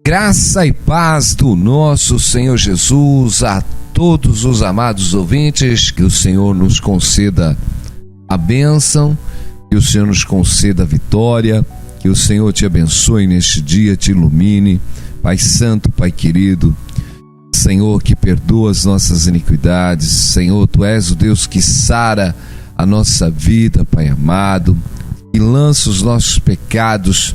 Graça e paz do nosso Senhor Jesus a todos os amados ouvintes, que o Senhor nos conceda a bênção, que o Senhor nos conceda a vitória, que o Senhor te abençoe neste dia, te ilumine, Pai Santo, Pai querido, Senhor que perdoa as nossas iniquidades, Senhor, Tu és o Deus que sara a nossa vida, Pai amado, e lança os nossos pecados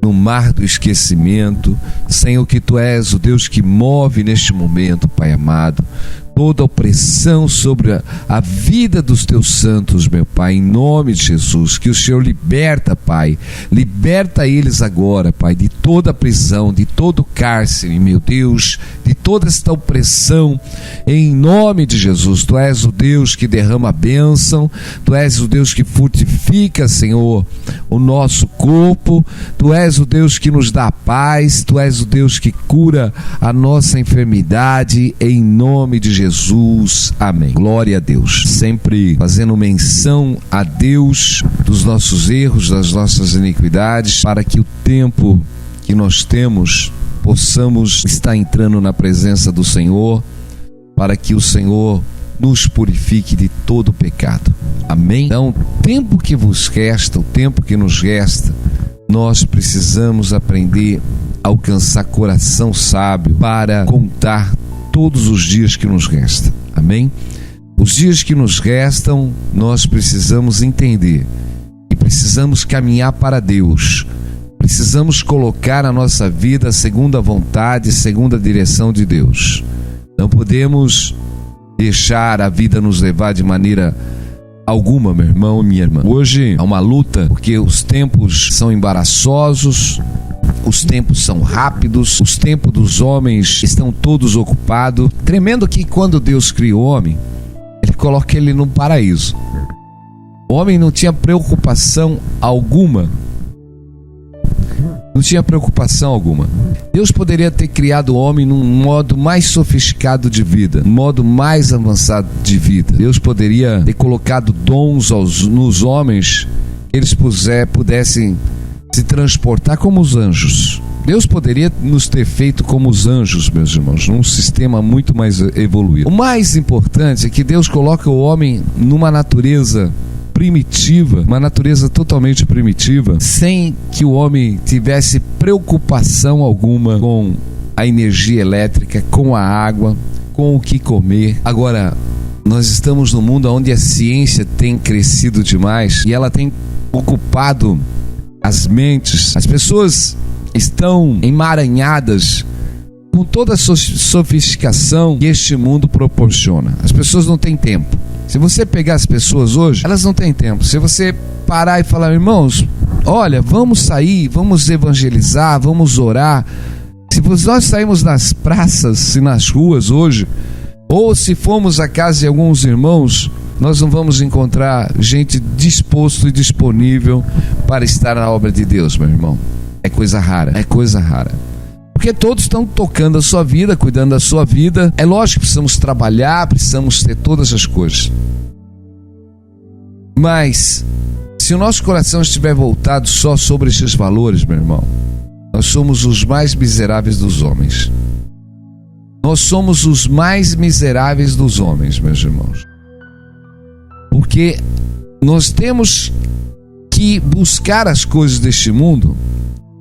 no mar do esquecimento. Senhor, que Tu és o Deus que move neste momento, Pai amado, toda opressão sobre a vida dos Teus santos, meu Pai, em nome de Jesus, que o Senhor liberta, Pai, liberta eles agora, Pai, de toda a prisão, de todo o cárcere, meu Deus, de toda esta opressão, em nome de Jesus. Tu és o Deus que derrama a bênção, Tu és o Deus que fortifica, Senhor, o nosso corpo, Tu és o Deus que nos dá a paz, Tu és o Deus que cura a nossa enfermidade, em nome de Jesus, amém. Glória a Deus. Sempre fazendo menção a Deus dos nossos erros, das nossas iniquidades, para que o tempo que nós temos possamos estar entrando na presença do Senhor, para que o Senhor nos purifique de todo o pecado. Amém? Então, o tempo que vos resta, o tempo que nos resta, nós precisamos aprender a alcançar coração sábio para contar todos os dias que nos restam. Amém? Os dias que nos restam, nós precisamos entender e precisamos caminhar para Deus. Precisamos colocar a nossa vida segundo a vontade, segundo a direção de Deus. Não podemos deixar a vida nos levar de maneira alguma, meu irmão e minha irmã. Hoje há uma luta, porque os tempos são embaraçosos, os tempos são rápidos, os tempos dos homens estão todos ocupados. Tremendo que quando Deus criou o homem, Ele coloca ele no paraíso. O homem não tinha preocupação alguma. Não tinha preocupação alguma. Deus poderia ter criado o homem num modo mais sofisticado de vida, um modo mais avançado de vida. Deus poderia ter colocado dons nos homens, que eles pudessem se transportar como os anjos. Deus poderia nos ter feito como os anjos, meus irmãos, num sistema muito mais evoluído. O mais importante é que Deus coloca o homem numa natureza primitiva, uma natureza totalmente primitiva, sem que o homem tivesse preocupação alguma com a energia elétrica, com a água, com o que comer. Agora, nós estamos num mundo onde a ciência tem crescido demais e ela tem ocupado as mentes. As pessoas estão emaranhadas com toda a sofisticação que este mundo proporciona. As pessoas não têm tempo. Se você pegar as pessoas hoje, elas não têm tempo. Se você parar e falar, irmãos, olha, vamos sair, vamos evangelizar, vamos orar. Se nós sairmos nas praças e nas ruas hoje, ou se formos à casa de alguns irmãos, nós não vamos encontrar gente disposto e disponível para estar na obra de Deus, meu irmão. É coisa rara, é coisa rara. Porque todos estão tocando a sua vida, cuidando da sua vida. É lógico que precisamos trabalhar, precisamos ter todas as coisas. Mas, se o nosso coração estiver voltado só sobre esses valores, meu irmão, nós somos os mais miseráveis dos homens. Nós somos os mais miseráveis dos homens, meus irmãos. Porque nós temos que buscar as coisas deste mundo.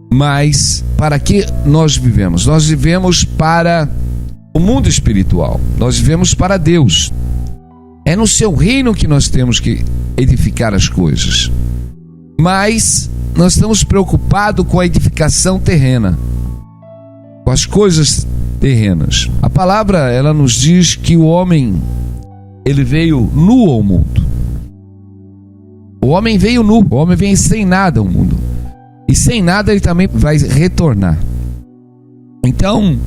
Mas para que nós vivemos? Nós vivemos para o mundo espiritual. Nós vivemos para Deus. É no seu reino que nós temos que edificar as coisas. Mas nós estamos preocupados com a edificação terrena, com as coisas terrenas. A palavra, ela nos diz que o homem, ele veio nu ao mundo. O homem veio nu, o homem vem sem nada ao mundo. E sem nada ele também vai retornar. Então,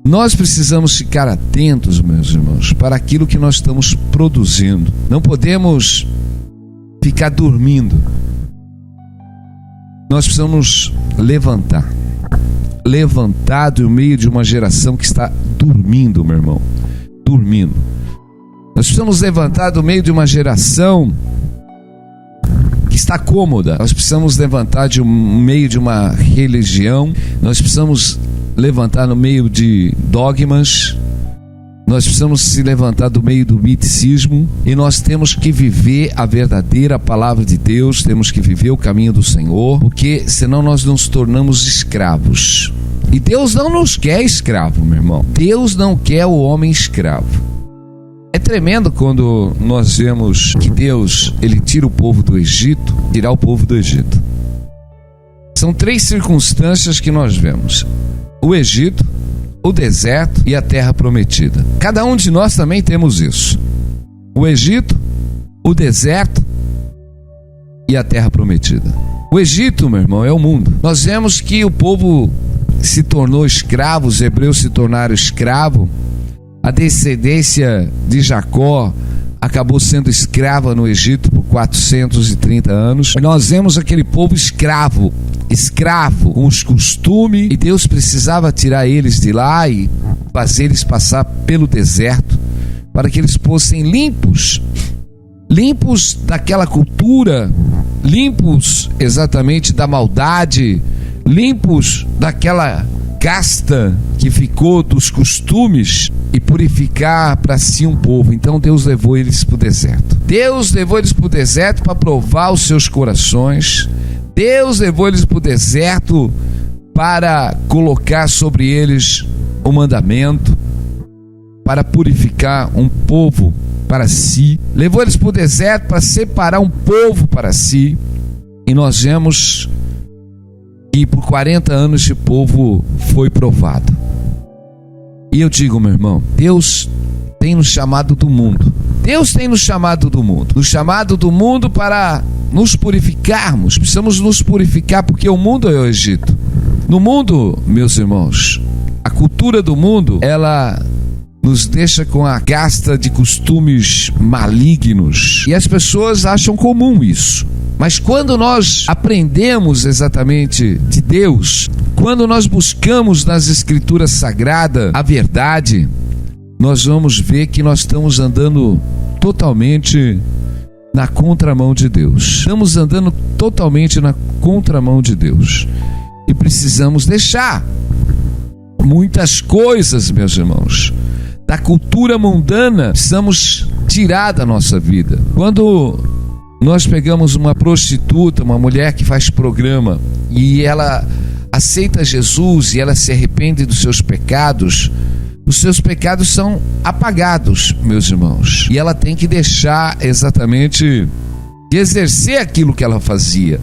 nós precisamos ficar atentos, meus irmãos, para aquilo que nós estamos produzindo. Não podemos ficar dormindo. Nós precisamos levantar. Levantado no meio de uma geração que está dormindo, meu irmão. Dormindo. Nós precisamos levantar do meio de uma geração que está cômoda. Nós precisamos levantar de um meio de uma religião. Nós precisamos levantar no meio de dogmas, nós precisamos se levantar do meio do miticismo, e nós temos que viver a verdadeira palavra de Deus, temos que viver o caminho do Senhor, porque senão nós nos tornamos escravos. E Deus não nos quer escravo, meu irmão. Deus não quer o homem escravo. É tremendo quando nós vemos que Deus, ele tira o povo do Egito, tirar o povo do Egito. São 3 circunstâncias que nós vemos: o Egito, o deserto e a terra prometida. Cada um de nós também temos isso: o Egito, o deserto e a terra prometida. O Egito, meu irmão, é o mundo. Nós vemos que o povo se tornou escravo, os hebreus se tornaram escravos. A descendência de Jacó acabou sendo escrava no Egito por 430 anos. Nós vemos aquele povo escravo, com os costumes, e Deus precisava tirar eles de lá e fazer eles passar pelo deserto, para que eles fossem limpos daquela cultura, limpos exatamente da maldade, limpos daquela casta que ficou dos costumes, e purificar para si um povo. Então Deus levou eles para o deserto. Deus levou eles para o deserto para provar os seus corações. Deus levou eles para o deserto para colocar sobre eles o mandamento, para purificar um povo para si. Levou eles para o deserto para separar um povo para si. E nós vemos que por 40 anos esse povo foi provado. E eu digo, meu irmão, Deus tem nos chamado do mundo. Deus tem nos chamado do mundo. Nos chamado do mundo para nos purificarmos. Precisamos nos purificar, porque o mundo é o Egito. No mundo, meus irmãos, a cultura do mundo, ela nos deixa com a casta de costumes malignos. E as pessoas acham comum isso. Mas quando nós aprendemos exatamente de Deus, quando nós buscamos nas Escrituras Sagradas a verdade, nós vamos ver que nós estamos andando totalmente na contramão de Deus. Estamos andando totalmente na contramão de Deus. E precisamos deixar muitas coisas, meus irmãos, da cultura mundana, precisamos tirar da nossa vida. Quando nós pegamos uma prostituta, uma mulher que faz programa, e ela aceita Jesus e ela se arrepende dos seus pecados, os seus pecados são apagados, meus irmãos. E ela tem que deixar exatamente de exercer aquilo que ela fazia.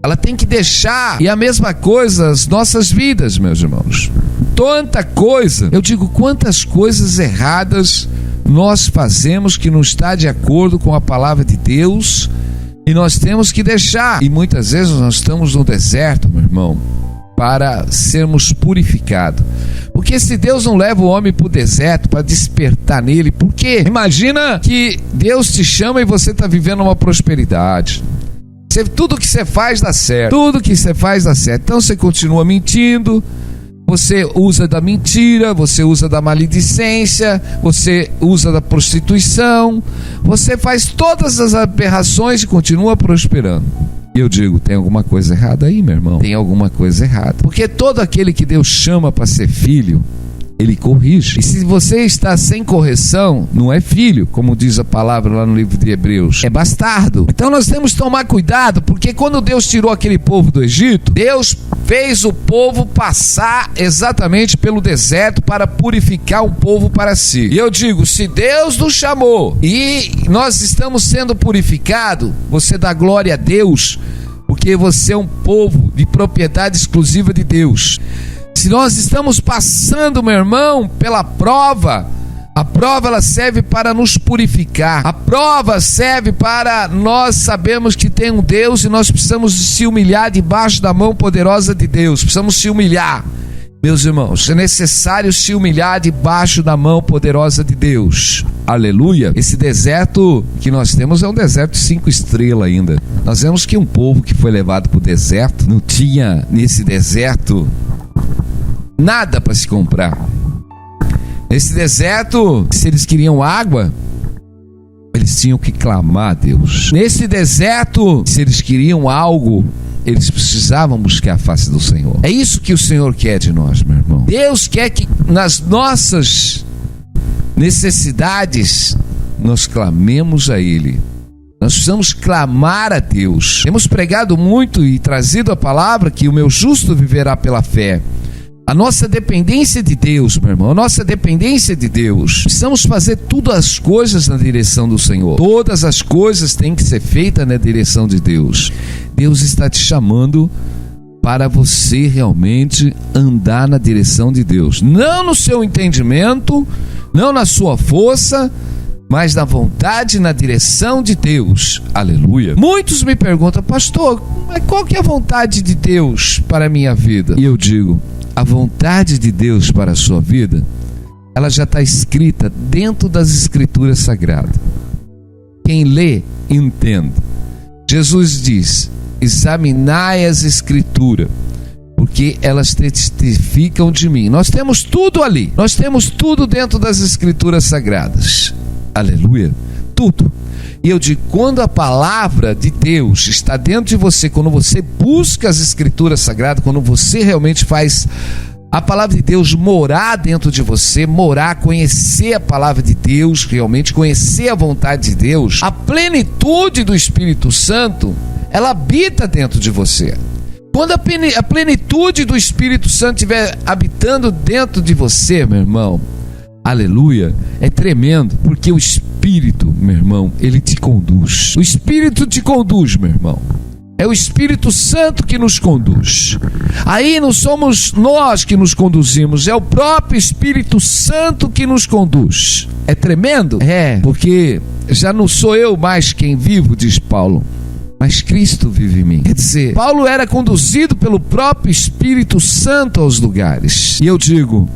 Ela tem que deixar. E a mesma coisa as nossas vidas, meus irmãos. Tanta coisa, eu digo, quantas coisas erradas nós fazemos que não está de acordo com a palavra de Deus, e nós temos que deixar. E muitas vezes nós estamos no deserto, meu irmão, para sermos purificados. Porque se Deus não leva o homem para o deserto para despertar nele, por quê? Imagina que Deus te chama e você está vivendo uma prosperidade. Tudo que você faz dá certo. Tudo que você faz dá certo. Então você continua mentindo, você usa da mentira, você usa da maledicência, você usa da prostituição, você faz todas as aberrações e continua prosperando. E eu digo, tem alguma coisa errada aí, meu irmão? Tem alguma coisa errada. Porque todo aquele que Deus chama para ser filho, ele corrige. E se você está sem correção, não é filho, como diz a palavra lá no livro de Hebreus, é bastardo. Então nós temos que tomar cuidado, porque quando Deus tirou aquele povo do Egito, Deus fez o povo passar exatamente pelo deserto para purificar um povo para si. E eu digo, se Deus nos chamou e nós estamos sendo purificados, você dá glória a Deus, porque você é um povo de propriedade exclusiva de Deus. Se nós estamos passando, meu irmão, pela prova, a prova ela serve para nos purificar. A prova serve para nós sabermos que tem um Deus e nós precisamos se humilhar debaixo da mão poderosa de Deus. Precisamos se humilhar, meus irmãos. É necessário se humilhar debaixo da mão poderosa de Deus. Aleluia. Esse deserto que nós temos é um deserto de 5 estrelas ainda. Nós vemos que um povo que foi levado para o deserto não tinha nesse deserto nada para se comprar. Nesse deserto, se eles queriam água, eles tinham que clamar a Deus. Nesse deserto, se eles queriam algo, eles precisavam buscar a face do Senhor. É isso que o Senhor quer de nós, meu irmão. Deus quer que nas nossas necessidades nós clamemos a Ele. Nós precisamos clamar a Deus. Temos pregado muito e trazido a palavra que o meu justo viverá pela fé. A nossa dependência de Deus, meu irmão, a nossa dependência de Deus. Precisamos fazer todas as coisas na direção do Senhor. Todas as coisas têm que ser feitas na direção de Deus. Deus está te chamando para você realmente andar na direção de Deus. Não no seu entendimento, não na sua força, mas na vontade e na direção de Deus. Aleluia. Muitos me perguntam: pastor, qual que é a vontade de Deus para a minha vida? E eu digo: a vontade de Deus para a sua vida, ela já está escrita dentro das Escrituras Sagradas. Quem lê, entende. Jesus diz: examinai as Escrituras, porque elas testificam de mim. Nós temos tudo ali. Nós temos tudo dentro das Escrituras Sagradas. Aleluia. Tudo. E eu digo, quando a palavra de Deus está dentro de você, quando você busca as Escrituras Sagradas, quando você realmente faz a palavra de Deus morar dentro de você, conhecer a palavra de Deus, realmente conhecer a vontade de Deus, a plenitude do Espírito Santo, ela habita dentro de você. Quando a plenitude do Espírito Santo estiver habitando dentro de você, meu irmão, aleluia, é tremendo, porque o Espírito, meu irmão, ele te conduz. O Espírito te conduz, meu irmão. É o Espírito Santo que nos conduz. Aí não somos nós que nos conduzimos, é o próprio Espírito Santo que nos conduz. É tremendo? É, porque já não sou eu mais quem vivo, diz Paulo, mas Cristo vive em mim. Quer dizer, Paulo era conduzido pelo próprio Espírito Santo aos lugares. E eu digo,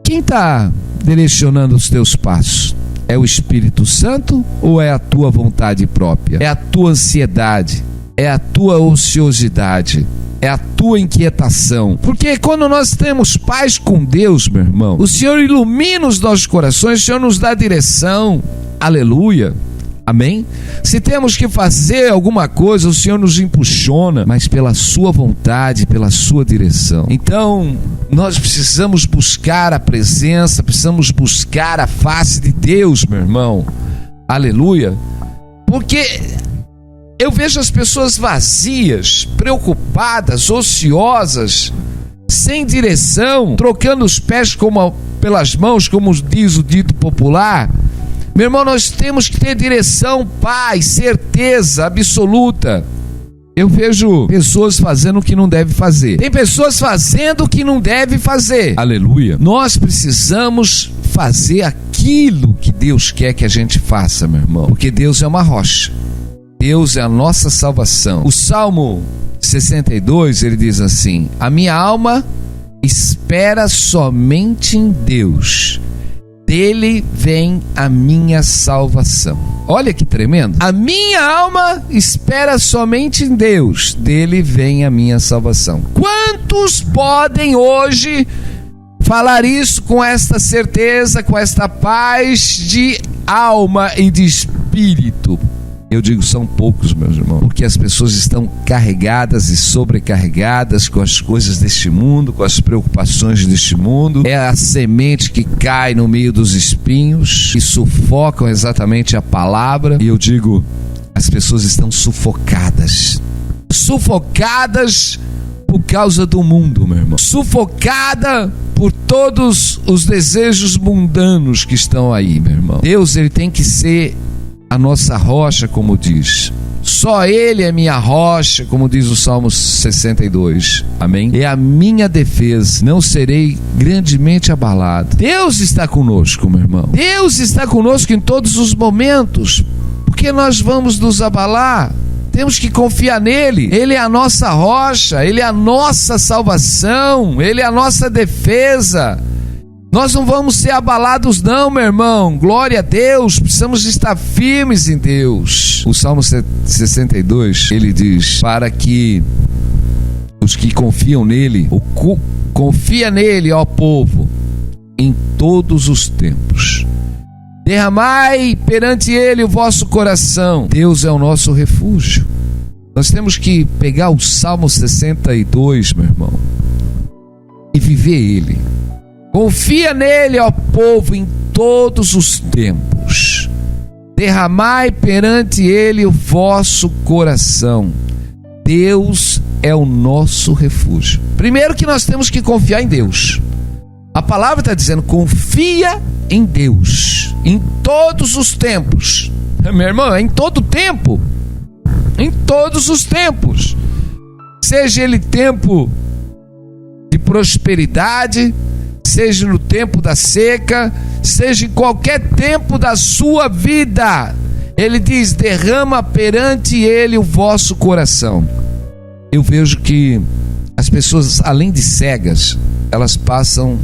quem está direcionando os teus passos? É o Espírito Santo ou é a tua vontade própria? É a tua ansiedade? É a tua ociosidade? É a tua inquietação? Porque quando nós temos paz com Deus, meu irmão, o Senhor ilumina os nossos corações, o Senhor nos dá direção. Aleluia. Amém? Se temos que fazer alguma coisa, o Senhor nos impulsiona, mas pela sua vontade, pela sua direção. Então, nós precisamos buscar a presença, precisamos buscar a face de Deus, meu irmão. Aleluia. Porque eu vejo as pessoas vazias, preocupadas, ociosas, sem direção, trocando os pés pelas mãos, como diz o dito popular. Meu irmão, nós temos que ter direção, paz, certeza absoluta. Eu vejo pessoas fazendo o que não deve fazer. Tem pessoas fazendo o que não deve fazer. Aleluia. Nós precisamos fazer aquilo que Deus quer que a gente faça, meu irmão. Porque Deus é uma rocha. Deus é a nossa salvação. O Salmo 62, ele diz assim: a minha alma espera somente em Deus. Dele vem a minha salvação. Olha que tremendo. A minha alma espera somente em Deus. Dele vem a minha salvação. Quantos podem hoje falar isso com esta certeza, com esta paz de alma e de espírito? Eu digo, são poucos, meus irmãos, porque as pessoas estão carregadas e sobrecarregadas com as coisas deste mundo, com as preocupações deste mundo. É a semente que cai no meio dos espinhos, que sufocam exatamente a palavra. E eu digo, as pessoas estão sufocadas por causa do mundo, meu irmão, sufocada por todos os desejos mundanos que estão aí, meu irmão. Deus, ele tem que ser a nossa rocha, como diz. Só Ele é minha rocha, como diz o Salmo 62. Amém? É a minha defesa, não serei grandemente abalado. Deus está conosco, meu irmão. Deus está conosco em todos os momentos. Porque nós vamos nos abalar? Temos que confiar nele. Ele é a nossa rocha, Ele é a nossa salvação, Ele é a nossa defesa. Nós não vamos ser abalados não, meu irmão. Glória a Deus, precisamos estar firmes em Deus. O Salmo 62, ele diz, para que os que confiam nele, confia nele, ó povo, em todos os tempos. Derramai perante ele o vosso coração. Deus é o nosso refúgio. Nós temos que pegar o Salmo 62, meu irmão, e viver ele. Confia nele, ó povo, em todos os tempos. Derramai perante ele o vosso coração. Deus é o nosso refúgio. Primeiro que nós temos que confiar em Deus. A palavra está dizendo, confia em Deus, em todos os tempos. Meu irmão, é em todo tempo. Em todos os tempos. Seja ele tempo de prosperidade, seja no tempo da seca, seja em qualquer tempo da sua vida. Ele diz, derrama perante ele o vosso coração. Eu vejo que as pessoas, além de cegas, elas passam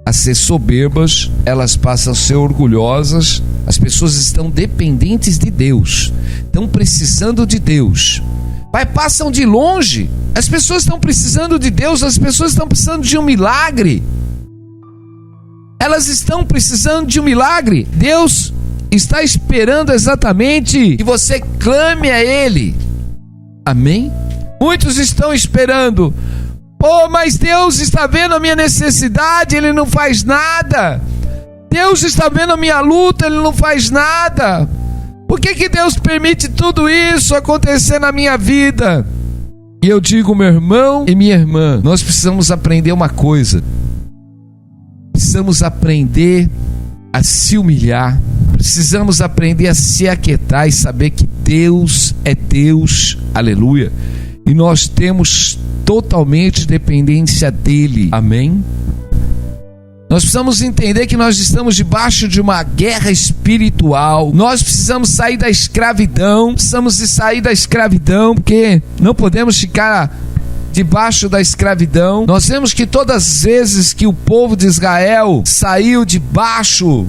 a ser soberbas, elas passam a ser orgulhosas. As pessoas estão dependentes de Deus, estão precisando de Deus. Passam de longe. As pessoas estão precisando de Deus, as pessoas estão precisando de um milagre. Elas estão precisando de um milagre. Deus está esperando exatamente que você clame a Ele. Amém? Muitos estão esperando. Mas Deus está vendo a minha necessidade, Ele não faz nada. Deus está vendo a minha luta, Ele não faz nada. Por que Deus permite tudo isso acontecer na minha vida? E eu digo, meu irmão e minha irmã, nós precisamos aprender uma coisa. Precisamos aprender a se humilhar. Precisamos aprender a se aquietar e saber que Deus é Deus. Aleluia. E nós temos totalmente dependência dele. Amém? Nós precisamos entender que nós estamos debaixo de uma guerra espiritual. Nós precisamos sair da escravidão. Porque não podemos ficar debaixo da escravidão. Nós vemos que todas as vezes que o povo de Israel saiu debaixo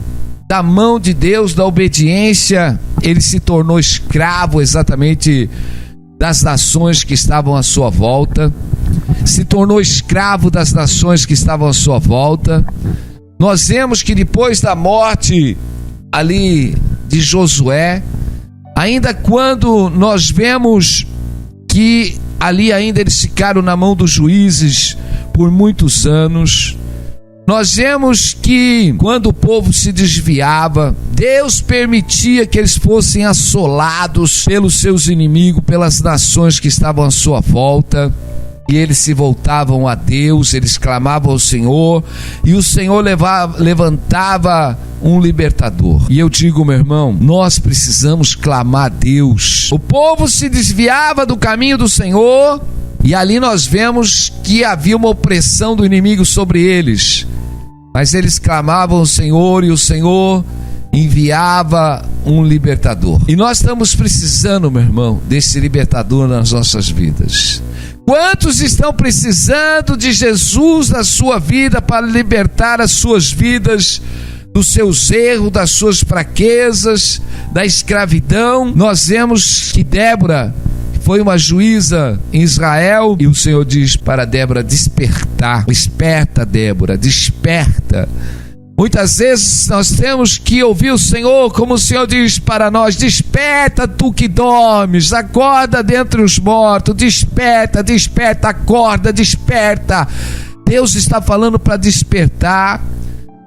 da mão de Deus, da obediência, ele se tornou escravo exatamente das nações que estavam à sua volta. Se tornou escravo das nações que estavam à sua volta. Nós vemos que depois da morte ali de Josué, ainda quando nós vemos que ali ainda eles ficaram na mão dos juízes por muitos anos, nós vemos que quando o povo se desviava, Deus permitia que eles fossem assolados pelos seus inimigos, pelas nações que estavam à sua volta. E eles se voltavam a Deus, eles clamavam ao Senhor, e o Senhor levantava um libertador. E eu digo, meu irmão, nós precisamos clamar a Deus. O povo se desviava do caminho do Senhor, e ali nós vemos que havia uma opressão do inimigo sobre eles. Mas eles clamavam ao Senhor, e o Senhor enviava um libertador. E nós estamos precisando, meu irmão, desse libertador nas nossas vidas. Quantos estão precisando de Jesus na sua vida para libertar as suas vidas dos seus erros, das suas fraquezas, da escravidão? Nós vemos que Débora foi uma juíza em Israel, e o Senhor diz para Débora despertar. Desperta, Débora, desperta. Muitas vezes nós temos que ouvir o Senhor, como o Senhor diz para nós: desperta, tu que dormes, acorda dentre os mortos, desperta, desperta, acorda, desperta. Deus está falando para despertar.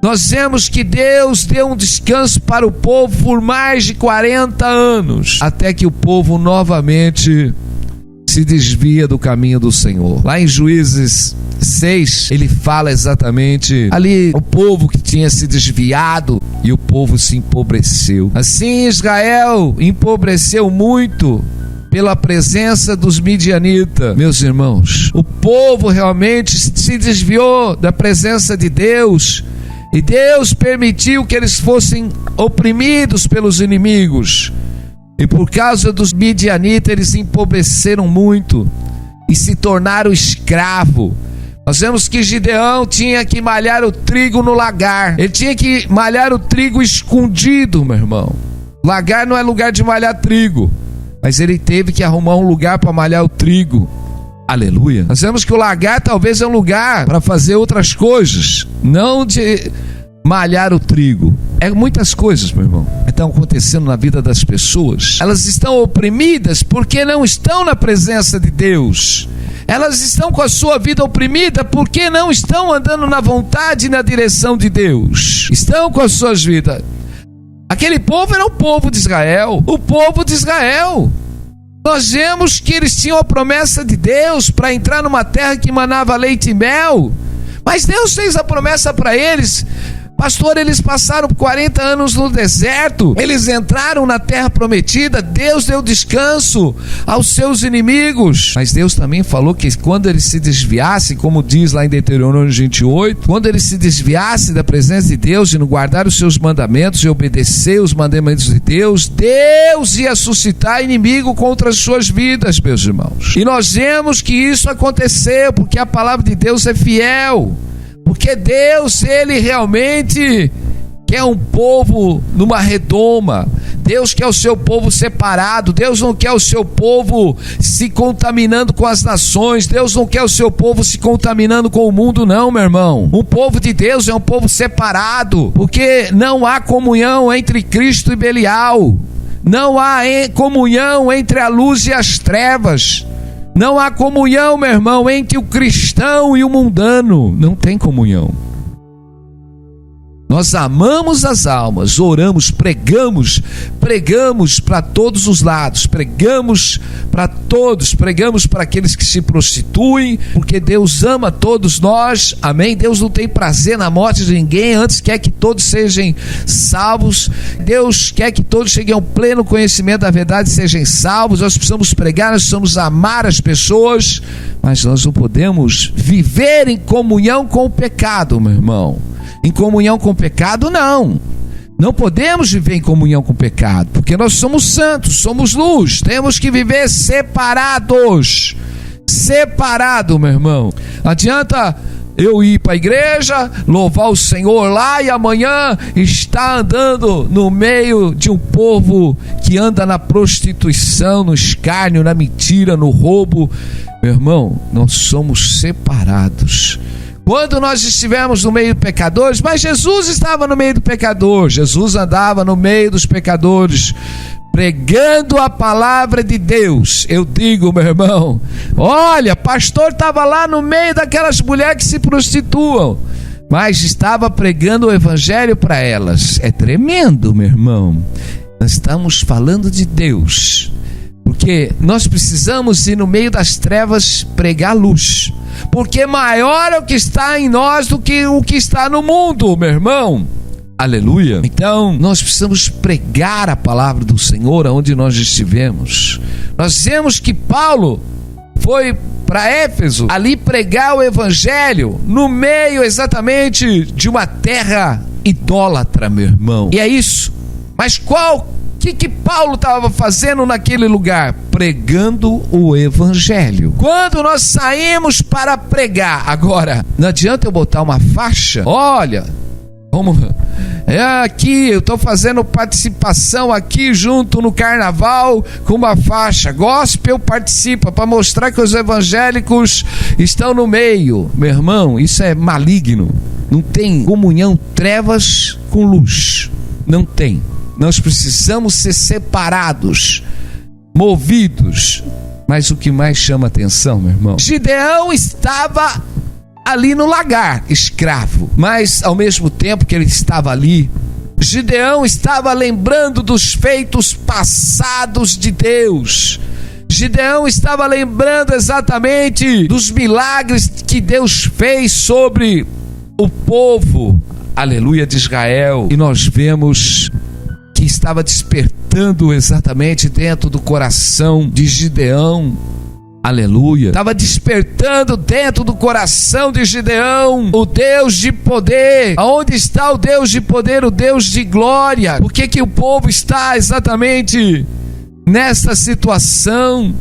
Nós vemos que Deus deu um descanso para o povo por mais de 40 anos, até que o povo novamente se desvia do caminho do Senhor. Lá em Juízes 6, ele fala exatamente ali o povo que tinha se desviado, e o povo se empobreceu. Assim Israel empobreceu muito pela presença dos midianitas. Meus irmãos, o povo realmente se desviou da presença de Deus, e Deus permitiu que eles fossem oprimidos pelos inimigos. E por causa dos midianitas, eles empobreceram muito e se tornaram escravos. Nós vemos que Gideão tinha que malhar o trigo no lagar. Ele tinha que malhar o trigo escondido, meu irmão. Lagar não é lugar de malhar trigo, mas ele teve que arrumar um lugar para malhar o trigo. Aleluia. Nós vemos que o lagar talvez é um lugar para fazer outras coisas, não de malhar o trigo. É muitas coisas, meu irmão, que estão acontecendo na vida das pessoas. Elas estão oprimidas porque não estão na presença de Deus. Elas estão com a sua vida oprimida porque não estão andando na vontade e na direção de Deus. Estão com as suas vidas. Aquele povo era o povo de Israel. O povo de Israel. Nós vemos que eles tinham a promessa de Deus para entrar numa terra que manava leite e mel. Mas Deus fez a promessa para eles. Pastor, eles passaram 40 anos no deserto, eles entraram na terra prometida, Deus deu descanso aos seus inimigos, mas Deus também falou que quando eles se desviassem, como diz lá em Deuteronômio 28, quando eles se desviassem da presença de Deus e não guardar os seus mandamentos e obedecer os mandamentos de Deus, Deus ia suscitar inimigo contra as suas vidas, meus irmãos. E nós vemos que isso aconteceu, porque a palavra de Deus é fiel. Porque Deus, Ele realmente quer um povo numa redoma. Deus quer o seu povo separado. Deus não quer o seu povo se contaminando com as nações. Deus não quer o seu povo se contaminando com o mundo, não, meu irmão. O povo de Deus é um povo separado, porque não há comunhão entre Cristo e Belial. Não há comunhão entre a luz e as trevas. Não há comunhão, meu irmão, entre o cristão e o mundano. Não tem comunhão. Nós amamos as almas, oramos, pregamos para todos os lados, pregamos para todos, pregamos para aqueles que se prostituem, porque Deus ama todos nós, amém? Deus não tem prazer na morte de ninguém, antes quer que todos sejam salvos. Deus quer que todos cheguem ao pleno conhecimento da verdade e sejam salvos. Nós precisamos pregar, nós precisamos amar as pessoas, mas nós não podemos viver em comunhão com o pecado, meu irmão. Em comunhão com o pecado, não. Não podemos viver em comunhão com o pecado, porque nós somos santos, somos luz. Temos que viver separados. Separado, meu irmão. Não adianta eu ir para a igreja, louvar o Senhor lá e amanhã estar andando no meio de um povo que anda na prostituição, no escárnio, na mentira, no roubo. Meu irmão, nós somos separados. Quando nós estivermos no meio de pecadores, mas Jesus estava no meio do pecador, Jesus andava no meio dos pecadores, pregando a palavra de Deus. Eu digo, meu irmão, olha, pastor estava lá no meio daquelas mulheres que se prostituam, mas estava pregando o evangelho para elas. É tremendo, meu irmão. Nós estamos falando de Deus, porque nós precisamos ir no meio das trevas pregar luz, porque maior é o que está em nós do que o que está no mundo, meu irmão. Aleluia. Então nós precisamos pregar a palavra do Senhor aonde nós estivemos. Nós vemos que Paulo foi para Éfeso, ali pregar o evangelho no meio exatamente de uma terra idólatra, meu irmão. E é isso. Mas o que Paulo estava fazendo naquele lugar? Pregando o evangelho. Quando nós saímos para pregar, agora, não adianta eu botar uma faixa. Olha, aqui eu estou fazendo participação aqui junto no carnaval com uma faixa gospel, participa, para mostrar que os evangélicos estão no meio. Meu irmão, isso é maligno. Não tem comunhão, trevas com luz. Não tem. Nós precisamos ser separados, movidos. Mas o que mais chama atenção, meu irmão, Gideão estava ali no lagar, escravo, mas ao mesmo tempo que ele estava ali, Gideão estava lembrando dos feitos passados de Deus. Gideão estava lembrando exatamente dos milagres que Deus fez sobre o povo, aleluia, de Israel. E nós vemos que estava despertando exatamente dentro do coração de Gideão, aleluia, estava despertando dentro do coração de Gideão o Deus de poder. Aonde está o Deus de poder, o Deus de glória? Por que o povo está exatamente nessa situação?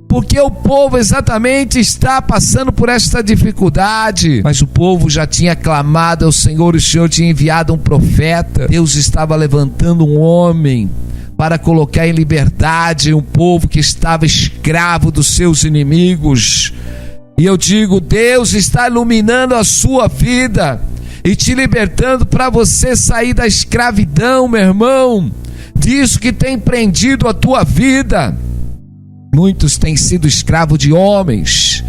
Porque o povo exatamente está passando por esta dificuldade. Mas o povo já tinha clamado ao Senhor, o Senhor tinha enviado um profeta. Deus estava levantando um homem para colocar em liberdade um povo que estava escravo dos seus inimigos. E eu digo, Deus está iluminando a sua vida. e te libertando para você sair da escravidão, meu irmão, disso que tem prendido a tua vida. Muitos têm sido escravos de homens,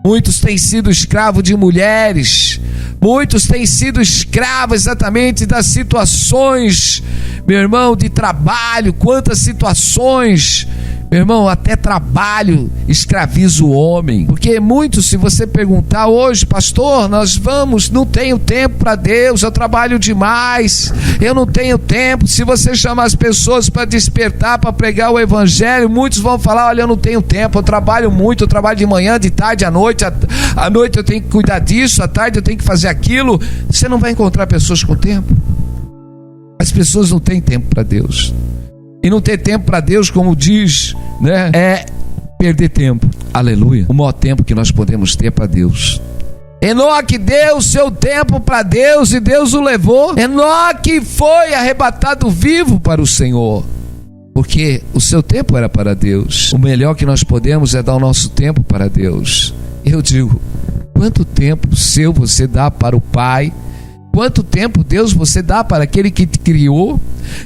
muitos têm sido escravos de mulheres, muitos têm sido escravos exatamente das situações, meu irmão, de trabalho. Quantas situações, meu irmão, até trabalho escraviza o homem. Porque muitos, se você perguntar hoje, pastor, não tenho tempo para Deus, eu trabalho demais, eu não tenho tempo. Se você chamar as pessoas para despertar, para pregar o evangelho, muitos vão falar, olha, eu não tenho tempo, eu trabalho muito, eu trabalho de manhã, de tarde, à noite, à noite eu tenho que cuidar disso, à tarde eu tenho que fazer aquilo. Você não vai encontrar pessoas com tempo. As pessoas não têm tempo para Deus. E não ter tempo para Deus, como diz, né, é perder tempo. Aleluia. O maior tempo que nós podemos ter para Deus. Enoque deu o seu tempo para Deus e Deus o levou. Enoque foi arrebatado vivo para o Senhor, porque o seu tempo era para Deus. O melhor que nós podemos é dar o nosso tempo para Deus. Eu digo, quanto tempo seu você dá para o Pai? Quanto tempo, Deus, você dá para aquele que te criou?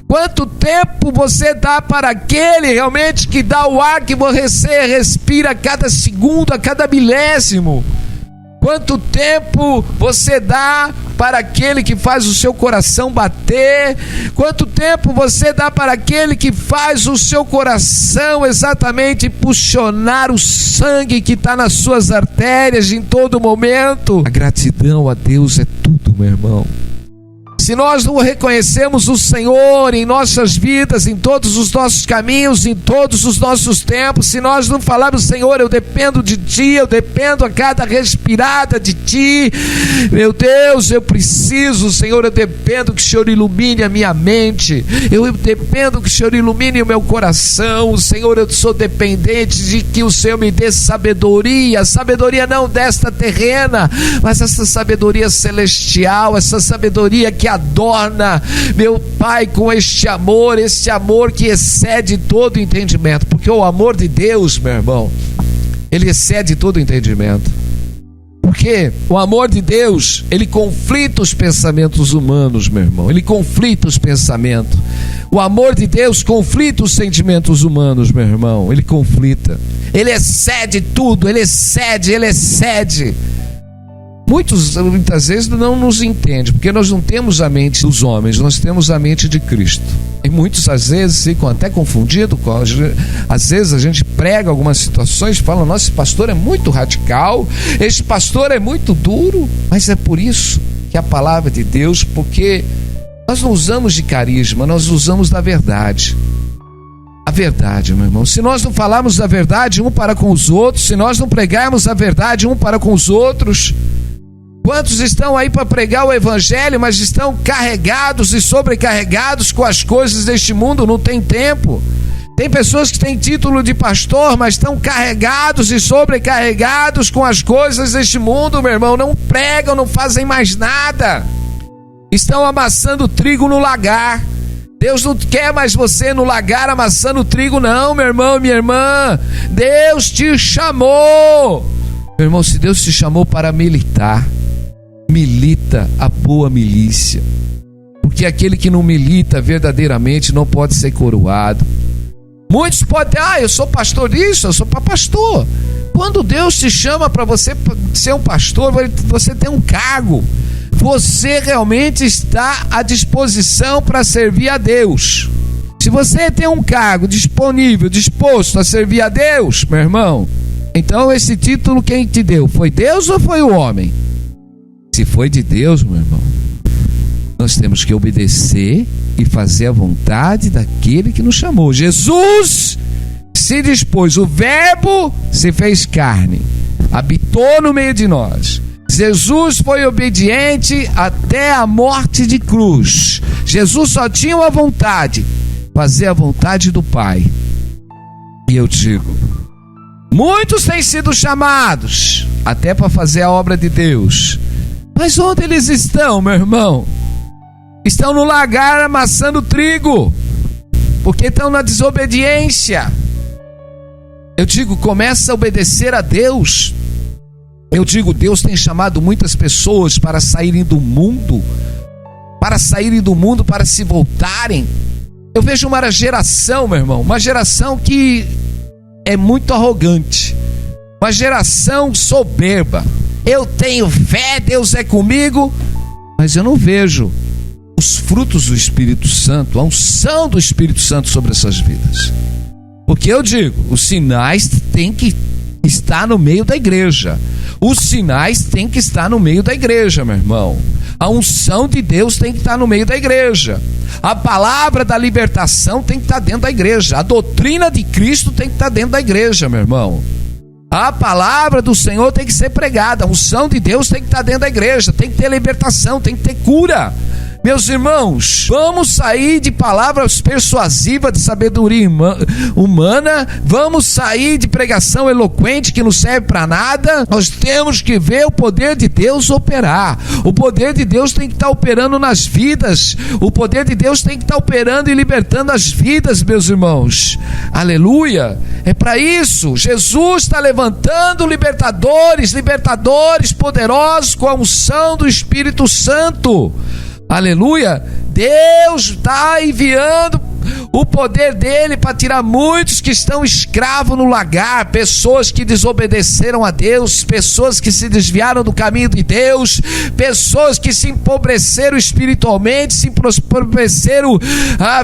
Quanto tempo você dá para aquele realmente que dá o ar que você respira a cada segundo, a cada milésimo? Quanto tempo você dá para aquele que faz o seu coração bater? Quanto tempo você dá para aquele que faz o seu coração exatamente impulsionar o sangue que está nas suas artérias em todo momento? A gratidão a Deus é tudo, meu irmão. Se nós não reconhecemos o Senhor em nossas vidas, em todos os nossos caminhos, em todos os nossos tempos, se nós não falarmos, Senhor, eu dependo de Ti, eu dependo a cada respirada de Ti, meu Deus, eu preciso, Senhor, eu dependo que o Senhor ilumine a minha mente, eu dependo que o Senhor ilumine o meu coração, Senhor, eu sou dependente de que o Senhor me dê sabedoria não desta terrena, mas essa sabedoria celestial, essa sabedoria que adorna, meu Pai, com este amor que excede todo entendimento, porque o amor de Deus, meu irmão, ele excede todo entendimento, porque o amor de Deus, ele conflita os pensamentos humanos, meu irmão, ele conflita os pensamentos. O amor de Deus conflita os sentimentos humanos, meu irmão, ele conflita, ele excede tudo, ele excede. Muitas vezes não nos entendem, porque nós não temos a mente dos homens, nós temos a mente de Cristo. E muitos às vezes ficam até confundidos. Às vezes a gente prega algumas situações e fala, nossa, esse pastor é muito radical, esse pastor é muito duro. Mas é por isso que a palavra de Deus, porque nós não usamos de carisma, nós usamos da verdade. A verdade, meu irmão. Se nós não falarmos a verdade um para com os outros, se nós não pregarmos a verdade um para com os outros, quantos estão aí para pregar o evangelho, mas estão carregados e sobrecarregados com as coisas deste mundo, não tem tempo. Tem pessoas que têm título de pastor, mas estão carregados e sobrecarregados com as coisas deste mundo, meu irmão, não pregam, não fazem mais nada. Estão amassando trigo no lagar. Deus não quer mais você no lagar amassando trigo, não, meu irmão e minha irmã. Deus te chamou. Meu irmão, se Deus te chamou para militar, milita a boa milícia, porque aquele que não milita verdadeiramente não pode ser coroado. Muitos podem, eu sou pastor disso, eu sou pastor. Quando Deus te chama para você ser um pastor, você tem um cargo, você realmente está à disposição para servir a Deus. Se você tem um cargo disponível, disposto a servir a Deus, meu irmão, então esse título quem te deu? Foi Deus ou foi o homem? Se foi de Deus, meu irmão, nós temos que obedecer e fazer a vontade daquele que nos chamou. Jesus se dispôs, o Verbo se fez carne, habitou no meio de nós. Jesus foi obediente até a morte de cruz. Jesus só tinha uma vontade, fazer a vontade do Pai. E eu digo, muitos têm sido chamados até para fazer a obra de Deus, mas onde eles estão, meu irmão? Estão no lagar amassando trigo, porque estão na desobediência. Eu digo, começa a obedecer a Deus. Eu digo, Deus tem chamado muitas pessoas para saírem do mundo, para se voltarem. Eu vejo uma geração, meu irmão, uma geração que é muito arrogante, uma geração soberba. Eu tenho fé, Deus é comigo, mas eu não vejo os frutos do Espírito Santo, a unção do Espírito Santo sobre essas vidas. Porque eu digo, os sinais têm que estar no meio da igreja. Os sinais têm que estar no meio da igreja, meu irmão. A unção de Deus tem que estar no meio da igreja. A palavra da libertação tem que estar dentro da igreja. A doutrina de Cristo tem que estar dentro da igreja, meu irmão. A palavra do Senhor tem que ser pregada. A unção de Deus tem que estar dentro da igreja. Tem que ter libertação, tem que ter cura. Meus irmãos, vamos sair de palavras persuasivas de sabedoria humana, vamos sair de pregação eloquente que não serve para nada. Nós temos que ver o poder de Deus operar. O poder de Deus tem que estar operando nas vidas. O poder de Deus tem que estar operando e libertando as vidas, meus irmãos. Aleluia! É para isso. Jesus está levantando libertadores poderosos com a unção do Espírito Santo. Aleluia, Deus está enviando o poder dele para tirar muitos que estão escravos no lagar, pessoas que desobedeceram a Deus, pessoas que se desviaram do caminho de Deus, pessoas que se empobreceram espiritualmente, se empobreceram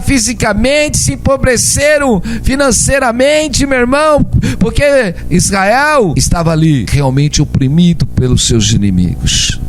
fisicamente, se empobreceram financeiramente, meu irmão, porque Israel estava ali realmente oprimido pelos seus inimigos.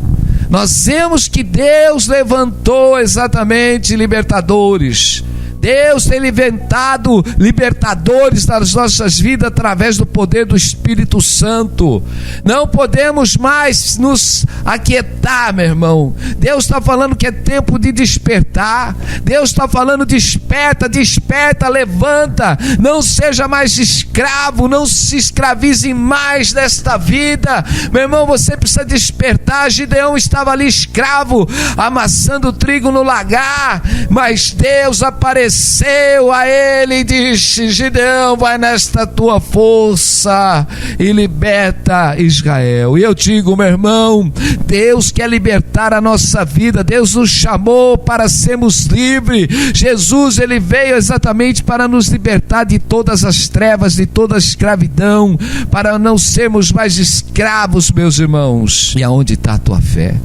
Nós vemos que Deus levantou exatamente libertadores. Deus tem levantado libertadores nas nossas vidas através do poder do Espírito Santo. Não podemos mais nos aquietar, meu irmão. Deus está falando que é tempo de despertar. Deus está falando: desperta, desperta, levanta. Não seja mais escravo, não se escravize mais desta vida. Meu irmão, você precisa despertar. Gideão estava ali escravo, amassando trigo no lagar, mas Deus apareceu a ele e disse: Gideão, vai nesta tua força e liberta Israel. E eu digo, meu irmão, Deus quer libertar a nossa vida. Deus nos chamou para sermos livres. Jesus, ele veio exatamente para nos libertar de todas as trevas, de toda a escravidão, para não sermos mais escravos, meus irmãos. E aonde está a tua fé?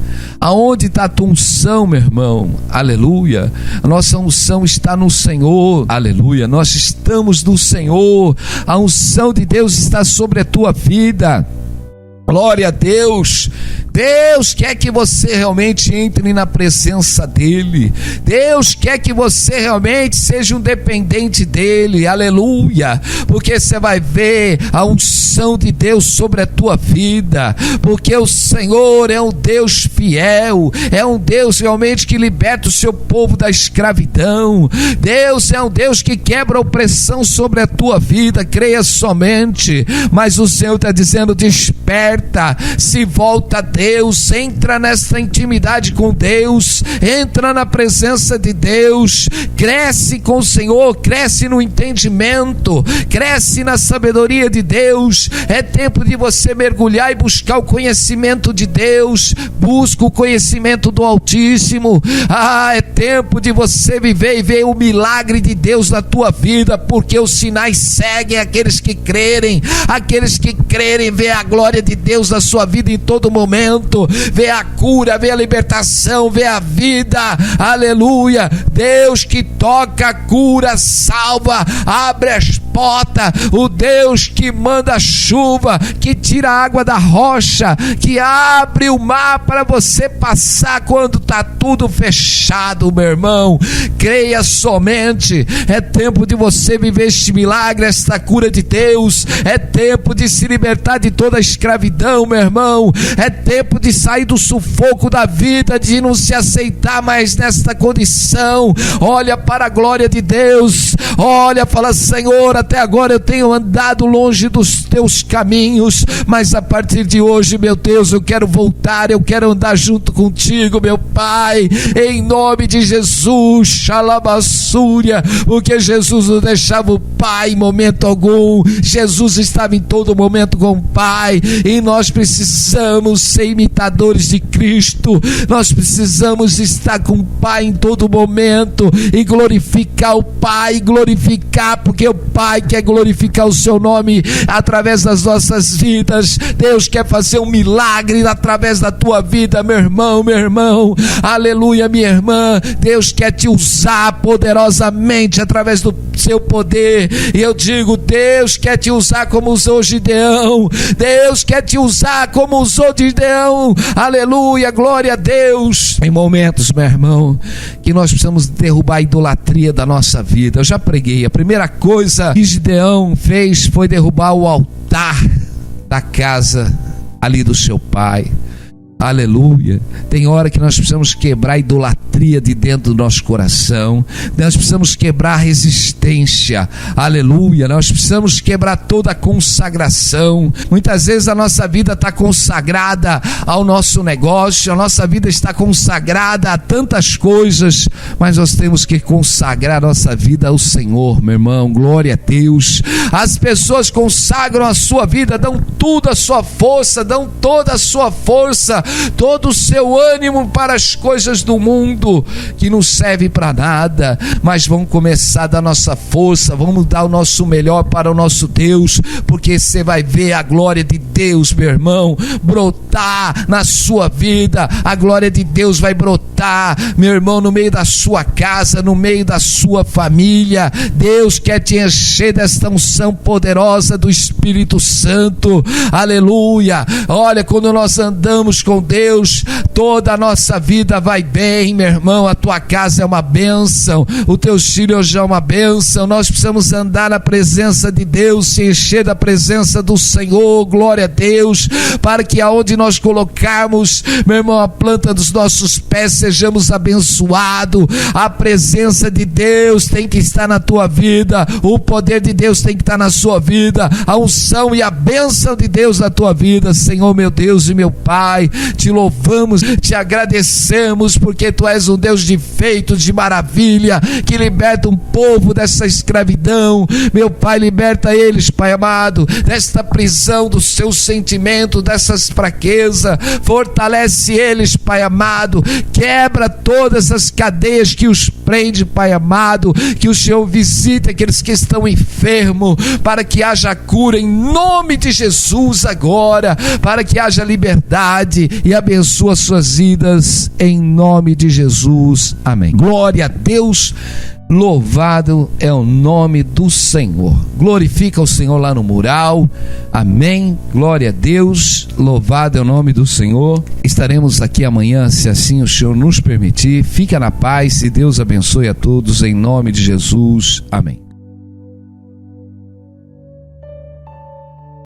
Aonde está a tua unção, meu irmão? Aleluia. A nossa unção está no Senhor. Aleluia. Nós estamos no Senhor. A unção de Deus está sobre a tua vida. Glória a Deus. Deus quer que você realmente entre na presença dele. Deus quer que você realmente seja um dependente dele. Aleluia. Porque você vai ver a unção de Deus sobre a tua vida. Porque o Senhor é um Deus fiel. É um Deus realmente que liberta o seu povo da escravidão. Deus é um Deus que quebra a opressão sobre a tua vida. Creia somente. Mas o Senhor está dizendo: desperta, se volta a Deus, entra nessa intimidade com Deus, entra na presença de Deus, cresce com o Senhor, cresce no entendimento, cresce na sabedoria de Deus. É tempo de você mergulhar e buscar o conhecimento de Deus. Busca o conhecimento do Altíssimo. É tempo de você viver e ver o milagre de Deus na tua vida, porque os sinais seguem aqueles que crerem. Aqueles que crerem vê a glória de Deus na sua vida em todo momento, vê a cura, vê a libertação, vê a vida. Aleluia. Deus que toca, cura, salva, abre as portas, o Deus que manda chuva, que tira a água da rocha, que abre o mar para você passar quando está tudo fechado, meu irmão. Creia somente. É tempo de você viver este milagre, esta cura de Deus. É tempo de se libertar de toda a escravidão, meu irmão. É tempo de sair do sufoco da vida, de não se aceitar mais nesta condição. Olha para a glória de Deus. Olha, fala: Senhor, até agora eu tenho andado longe dos teus caminhos, mas a partir de hoje, meu Deus, eu quero voltar, eu quero andar junto contigo, meu Pai, em nome de Jesus. Xalabassúria, porque Jesus não deixava o Pai em momento algum, Jesus estava em todo momento com o Pai, e nós precisamos ser imitadores de Cristo, nós precisamos estar com o Pai em todo momento, e glorificar o Pai, glorificar, porque o Pai quer glorificar o seu nome através das nossas vidas. Deus quer fazer um milagre através da tua vida, meu irmão, aleluia, minha irmã. Deus quer te usar poderosamente através do seu poder, e eu digo, Deus quer te usar como usou Gideão, Deus quer te usar como usou Gideão, aleluia, glória a Deus. Em momentos, meu irmão, que nós precisamos derrubar a idolatria da nossa vida. Eu já preguei, a primeira coisa que Gideão fez foi derrubar o altar da casa ali do seu pai. Aleluia. Tem hora que nós precisamos quebrar a idolatria de dentro do nosso coração, nós precisamos quebrar a resistência, aleluia, nós precisamos quebrar toda a consagração. Muitas vezes a nossa vida está consagrada ao nosso negócio, a nossa vida está consagrada a tantas coisas, mas nós temos que consagrar a nossa vida ao Senhor, meu irmão, glória a Deus. As pessoas consagram a sua vida, dão tudo a sua força, dão toda a sua força, todo o seu ânimo para as coisas do mundo que não serve para nada, mas vamos começar da nossa força, vamos dar o nosso melhor para o nosso Deus, porque você vai ver a glória de Deus, meu irmão, brotar na sua vida. A glória de Deus vai brotar, meu irmão, no meio da sua casa, no meio da sua família. Deus quer te encher desta unção poderosa do Espírito Santo, aleluia. Olha, quando nós andamos com Deus, toda a nossa vida vai bem, meu irmão. A tua casa é uma bênção, os teus filhos é uma bênção. Nós precisamos andar na presença de Deus, se encher da presença do Senhor, glória a Deus, para que aonde nós colocarmos, meu irmão, a planta dos nossos pés, sejamos abençoados. A presença de Deus tem que estar na tua vida, o poder de Deus tem que estar na sua vida, a unção e a bênção de Deus na tua vida. Senhor, meu Deus e meu Pai, te louvamos, te agradecemos, porque tu és um Deus de feitos, de maravilha, que liberta um povo dessa escravidão. Meu Pai, liberta eles, Pai amado, desta prisão do seu sentimento, dessas fraquezas, fortalece eles, Pai amado, quebra todas as cadeias que os prende, Pai amado, que o Senhor visite aqueles que estão enfermos, para que haja cura em nome de Jesus agora, para que haja liberdade, e abençoa suas vidas em nome de Jesus, amém. Glória a Deus, louvado é o nome do Senhor. Glorifica o Senhor lá no mural, amém. Glória a Deus, louvado é o nome do Senhor. Estaremos aqui amanhã, se assim o Senhor nos permitir. Fica na paz e Deus abençoe a todos em nome de Jesus, amém.